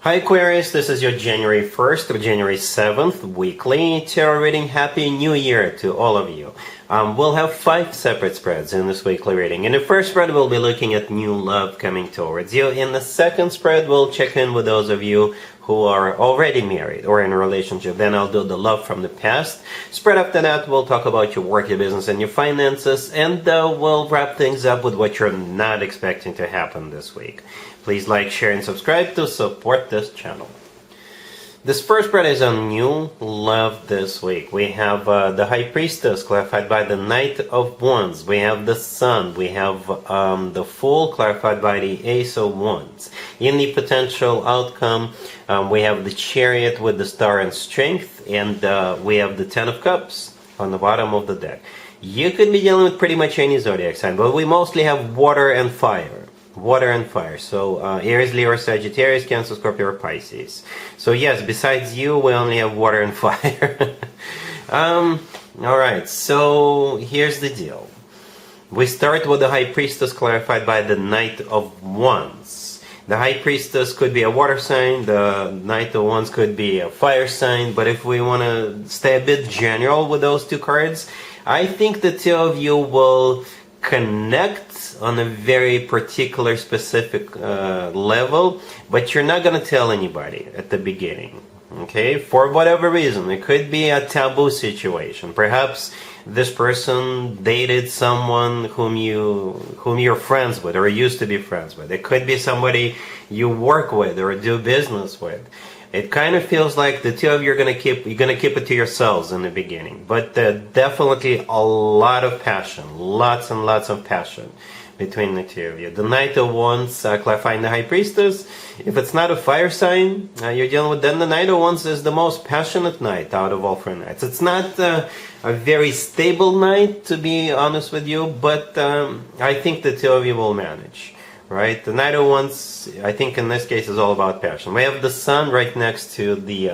Hi Aquarius, this is your January 1st to January 7th weekly tarot reading. Happy New Year to all of you. We'll have 5 separate spreads in this weekly reading. In the first spread, we'll be looking at new love coming towards you. In the second spread, we'll check in with those of you who are already married or in a relationship. Then I'll do the love from the past. Spread after that, we'll talk about your work, your business, and your finances. And we'll wrap things up with what you're not expecting to happen this week. Please like, share, and subscribe to support this channel. This first spread is on new love this week. We have the High Priestess clarified by the Knight of Wands. We have the Sun. We have the Fool clarified by the Ace of Wands. In the potential outcome, we have the Chariot with the Star and Strength, and we have the Ten of Cups on the bottom of the deck. You could be dealing with pretty much any zodiac sign, but we mostly have water and fire. Water and fire. So Aries, Leo, Sagittarius, Cancer, Scorpio, or Pisces. So yes, besides you, we only have water and fire. Alright, so here's the deal. We start with the High Priestess clarified by the Knight of Wands. The High Priestess could be a water sign, the Knight of Wands could be a fire sign, but if we want to stay a bit general with those two cards, I think the two of you will connect on a very particular specific level, but you're not going to tell anybody at the beginning, okay, for whatever reason. It could be a taboo situation. Perhaps this person dated someone whom you're friends with or used to be friends with. It could be somebody you work with or do business with. It kind of feels like the two of you are going to keep it to yourselves in the beginning, but definitely a lot of passion, lots and lots of passion between the two of you. The Knight of Wands clarifying the High Priestess. If it's not a fire sign you're dealing with, then the Knight of Wands is the most passionate knight out of all 4 knights. It's not a very stable knight, to be honest with you, but I think the two of you will manage. Right, the Knight of Wands, I think in this case, is all about passion. We have the Sun right next to the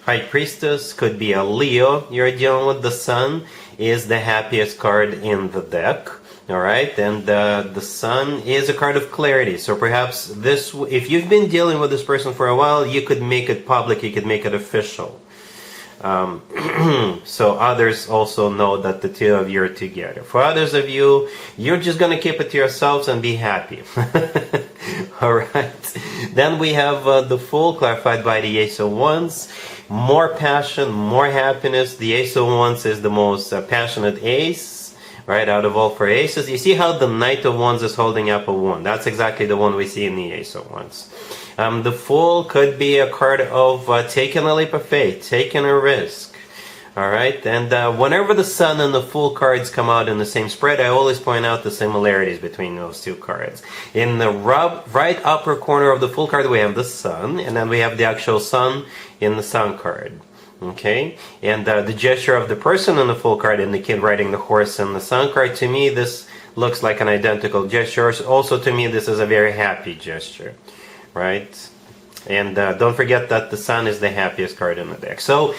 High Priestess. Could be a Leo you're dealing with. The Sun is the happiest card in the deck. All right, and the Sun is a card of clarity. So perhaps this, if you've been dealing with this person for a while, you could make it public. You could make it official. So others also know that the two of you are together. For others of you, you're just going to keep it to yourselves and be happy. Alright. Then we have the Fool clarified by the Ace of Wands. More passion, more happiness. The Ace of Wands is the most passionate ace, right, out of all 4 aces. You see how the Knight of Wands is holding up a wand. That's exactly the one we see in the Ace of Wands. The Fool could be a card of taking a leap of faith, taking a risk. Alright, and whenever the Sun and the Fool cards come out in the same spread, I always point out the similarities between those two cards. In the right upper corner of the Fool card, we have the Sun, and then we have the actual Sun in the Sun card. Okay, and the gesture of the person in the Fool card and the kid riding the horse in the Sun card, to me, this looks like an identical gesture. Also, to me, this is a very happy gesture. Right, and don't forget that the Sun is the happiest card in the deck. So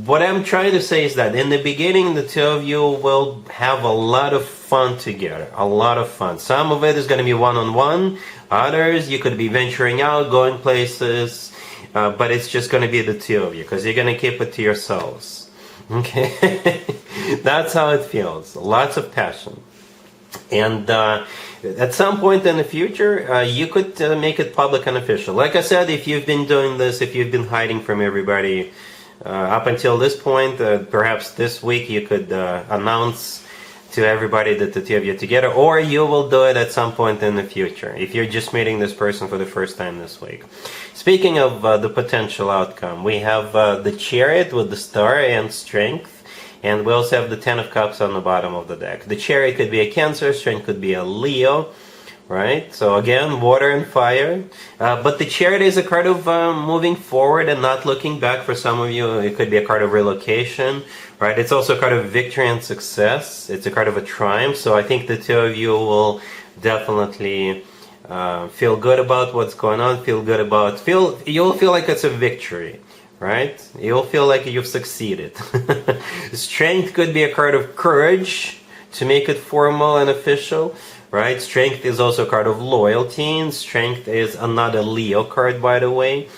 what I'm trying to say is that in the beginning, the two of you will have a lot of fun together, a lot of fun. Some of it is going to be one-on-one. Others, you could be venturing out, going places, but it's just going to be the two of you, because you're going to keep it to yourselves. Okay, that's how it feels. Lots of passion. And at some point in the future, you could make it public and official. Like I said, if you've been doing this, if you've been hiding from everybody up until this point, perhaps this week you could announce to everybody that the two of you are together, or you will do it at some point in the future if you're just meeting this person for the first time this week. Speaking of the potential outcome, we have the Chariot with the Star and Strength. And we also have the Ten of Cups on the bottom of the deck. The Chariot could be a Cancer, Strength could be a Leo, right? So again, water and fire. But the Chariot is a card of moving forward and not looking back. For some of you, it could be a card of relocation, right? It's also a card of victory and success. It's a card of a triumph. So I think the two of you will definitely feel good about what's going on. You'll feel like it's a victory. Right? You'll feel like you've succeeded. Strength could be a card of courage to make it formal and official, right? Strength is also a card of loyalty, and Strength is another Leo card, by the way,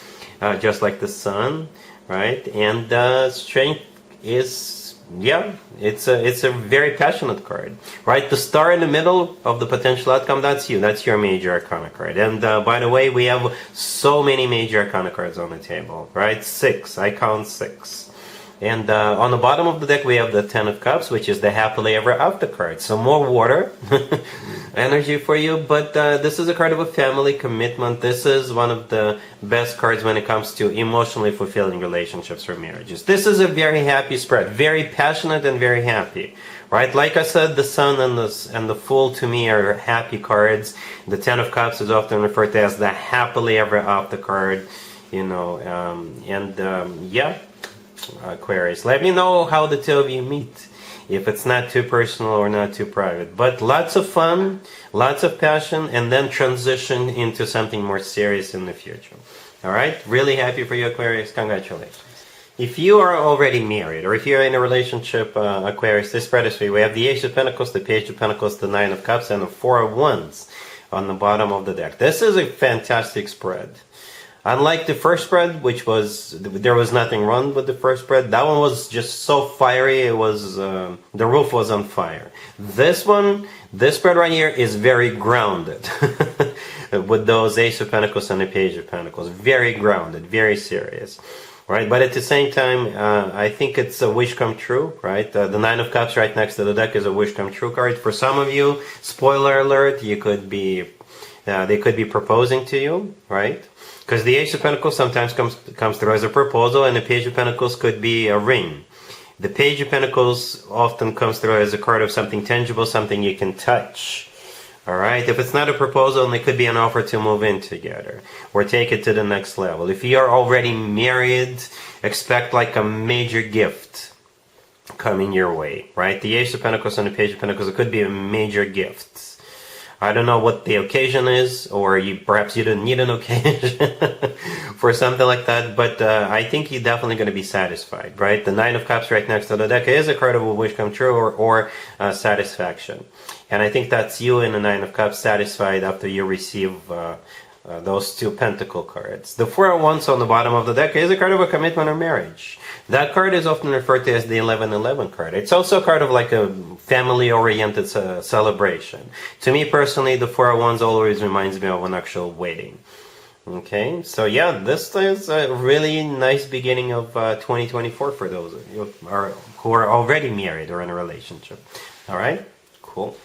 just like the Sun, right? And Strength is, yeah, it's a very passionate card, right? The star in the middle of the potential outcome, that's you. That's your major arcana card. And by the way, we have so many major arcana cards on the table, right? 6. I count 6. And on the bottom of the deck, we have the Ten of Cups, which is the happily ever after card. So more water energy for you. But this is a card of a family commitment. This is one of the best cards when it comes to emotionally fulfilling relationships or marriages. This is a very happy spread, very passionate and very happy. Right, like I said, the Sun and the Fool to me are happy cards. The Ten of Cups is often referred to as the happily ever after card. You know, yeah. Aquarius, let me know how the two of you meet, if it's not too personal or not too private, but lots of fun, lots of passion, and then transition into something more serious in the future. All right, really happy for you, Aquarius. Congratulations. If you are already married, or if you're in a relationship, Aquarius, this spread is for you. We have the Ace of Pentacles, the Page of Pentacles, the Nine of Cups, and the Four of Wands on the bottom of the deck. This is a fantastic spread. Unlike the first spread, which was, there was nothing wrong with the first spread. That one was just so fiery, it was, the roof was on fire. This one, this spread right here is very grounded. With those Ace of Pentacles and the Page of Pentacles. Very grounded, very serious. Right, but at the same time, I think it's a wish come true, right? The Nine of Cups right next to the deck is a wish come true card. For some of you, spoiler alert, you could be, they could be proposing to you, right? Because the Ace of Pentacles sometimes comes through as a proposal, and the Page of Pentacles could be a ring. The Page of Pentacles often comes through as a card of something tangible, something you can touch. Alright, if it's not a proposal, it could be an offer to move in together or take it to the next level. If you are already married, expect like a major gift coming your way, right? The Ace of Pentacles and the Page of Pentacles, it could be a major gift. I don't know what the occasion is, or perhaps you didn't need an occasion for something like that, but I think you're definitely going to be satisfied, right? The Nine of Cups right next to the deck is a card of a wish come true or satisfaction. And I think that's you in the Nine of Cups, satisfied after you receive those two Pentacle cards. The Four of Wands on the bottom of the deck is a card of a commitment or marriage. That card is often referred to as the 1111 card. It's also a card of like a family-oriented celebration. To me personally, the Four of Wands always reminds me of an actual wedding. Okay, so yeah, this is a really nice beginning of 2024 for those of you who are already married or in a relationship. All right, cool.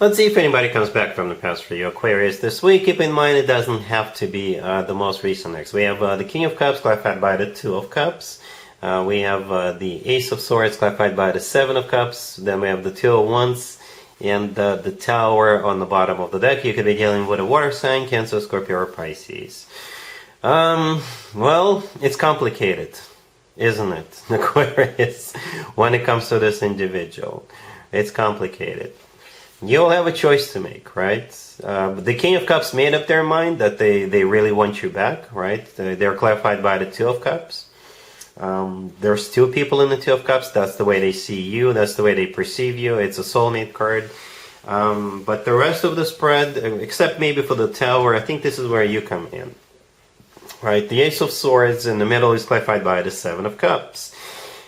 Let's see if anybody comes back from the past for you, Aquarius, this week. Keep in mind it doesn't have to be the most recent next. We have the King of Cups clarified by the Two of Cups. We have the Ace of Swords clarified by the Seven of Cups. Then we have the Two of Wands and the Tower on the bottom of the deck. You could be dealing with a water sign, Cancer, Scorpio, or Pisces. Well, it's complicated, isn't it, Aquarius, when it comes to this individual. It's complicated. You'll have a choice to make, right? The King of Cups made up their mind that they really want you back, right? They're clarified by the Two of Cups. There's two people in the Two of Cups. That's the way they see you. That's the way they perceive you. It's a soulmate card. But the rest of the spread, except maybe for the Tower, I think this is where you come in. Right? The Ace of Swords in the middle is clarified by the Seven of Cups.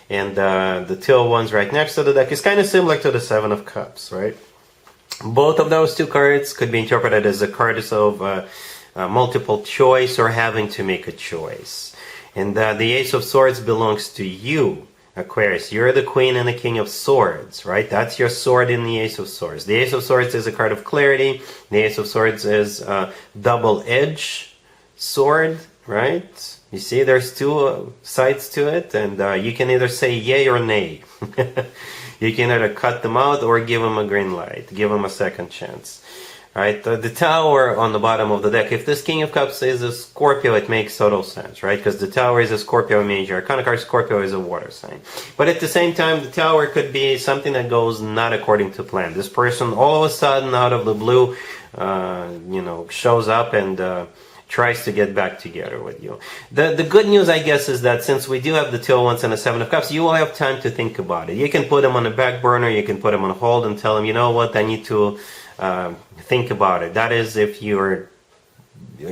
And the Two of Wands right next to the deck is kind of similar to the Seven of Cups, right? Both of those two cards could be interpreted as a cards of multiple choice or having to make a choice. And the Ace of Swords belongs to you, Aquarius. You're the Queen and the King of Swords, right? That's your sword in the Ace of Swords. The Ace of Swords is a card of clarity. The Ace of Swords is a double-edged sword, right? You see, there's two sides to it, and you can either say yay or nay. You can either cut them out or give them a green light, give them a second chance. Right? The Tower on the bottom of the deck, if this King of Cups is a Scorpio, it makes total sense, right? Because the Tower is a Scorpio major arcana card, Scorpio is a water sign. But at the same time, the Tower could be something that goes not according to plan. This person all of a sudden, out of the blue, shows up and tries to get back together with you. The good news, I guess, is that since we do have the Two of Wands and the Seven of Cups, you will have time to think about it. You can put them on the back burner, you can put them on hold and tell them, you know what, I need to think about it. That is if you're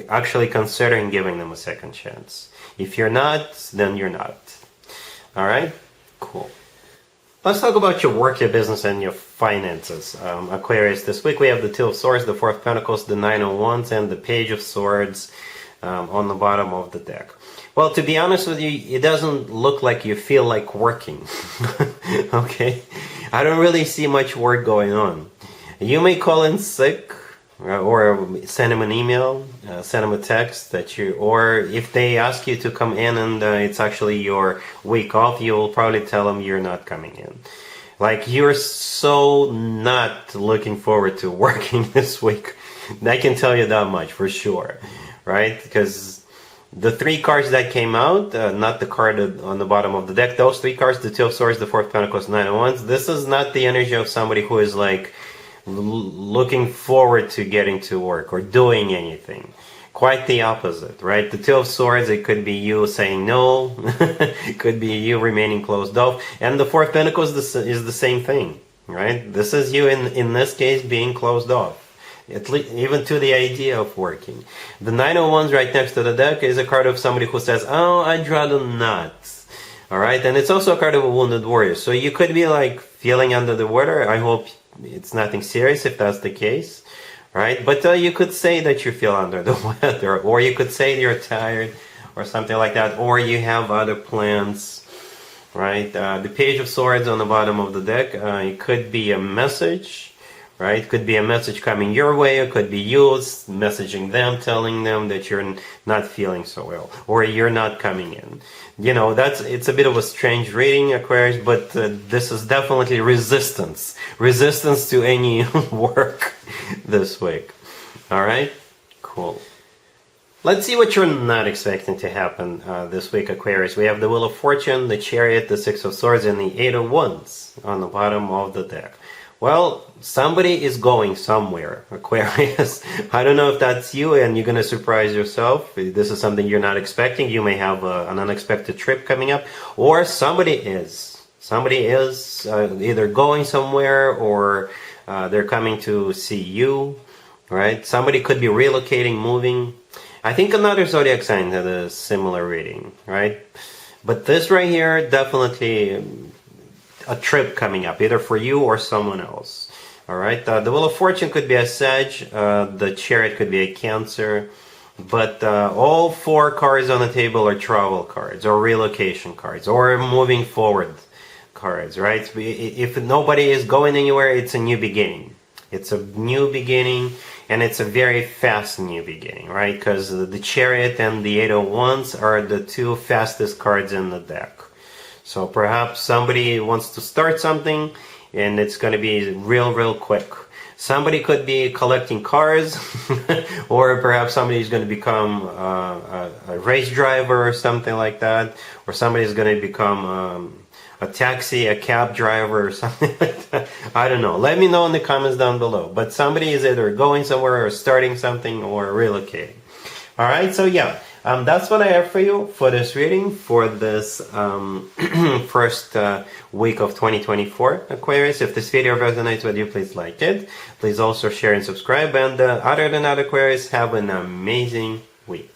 actually considering giving them a second chance. If you're not, then you're not. All right? Cool. Let's talk about your work, your business, and your finances. Aquarius, this week we have the Two of Swords, the Four of Pentacles, the Nine of Wands, and the Page of Swords on the bottom of the deck. Well, to be honest with you, it doesn't look like you feel like working. Okay? I don't really see much work going on. You may call in sick, or send them an email, send them a text or if they ask you to come in and it's actually your week off, you'll probably tell them you're not coming in. Like, you're so not looking forward to working this week. I can tell you that much for sure, right? Because the three cards that came out, not the card on the bottom of the deck, those three cards, the Two of Swords, the Four of Pentacles, Nine of Wands, this is not the energy of somebody who is like looking forward to getting to work or doing anything. Quite the opposite, right? The Two of Swords, it could be you saying no. It could be you remaining closed off. And the Four of Pentacles is the same thing, right? This is you, in this case, being closed off. At least, even to the idea of working. The Nine of Wands right next to the deck is a card of somebody who says, oh, I'd rather not. All right? And it's also a card of a wounded warrior. So you could be like feeling under the water. I hope it's nothing serious if that's the case, right? But you could say that you feel under the weather, or you could say you're tired, or something like that, or you have other plans, right? The Page of Swords on the bottom of the deck, it could be a message, right? It could be a message coming your way. It could be you messaging them, telling them that you're not feeling so well, or you're not coming in. You know, it's a bit of a strange reading, Aquarius, but this is definitely resistance to any work this week. All right? Cool. Let's see what you're not expecting to happen this week, Aquarius. We have the Wheel of Fortune, the Chariot, the Six of Swords, and the Eight of Wands on the bottom of the deck. Well, somebody is going somewhere, Aquarius. I don't know if that's you and you're going to surprise yourself. This is something you're not expecting. You may have an unexpected trip coming up, or somebody is. Somebody is either going somewhere or they're coming to see you, right? Somebody could be relocating, moving. I think another zodiac sign had a similar reading, right? But this right here, definitely a trip coming up, either for you or someone else. All right. The Wheel of Fortune could be a Sag. The Chariot could be a Cancer. But all four cards on the table are travel cards, or relocation cards, or moving forward cards, right? If nobody is going anywhere, it's a new beginning. It's a new beginning, and it's a very fast new beginning, right? Because the Chariot and the Eight of Wands are the two fastest cards in the deck. So perhaps somebody wants to start something and it's going to be real quick. Somebody could be collecting cars or perhaps somebody is going to become a race driver or something like that. Or somebody is going to become a cab driver or something like that. I don't know. Let me know in the comments down below. But somebody is either going somewhere or starting something or relocating. All right, so yeah. That's what I have for you for this reading for this first week of 2024, Aquarius. If this video resonates with you, please like it. Please also share and subscribe. And other than that, Aquarius, have an amazing week.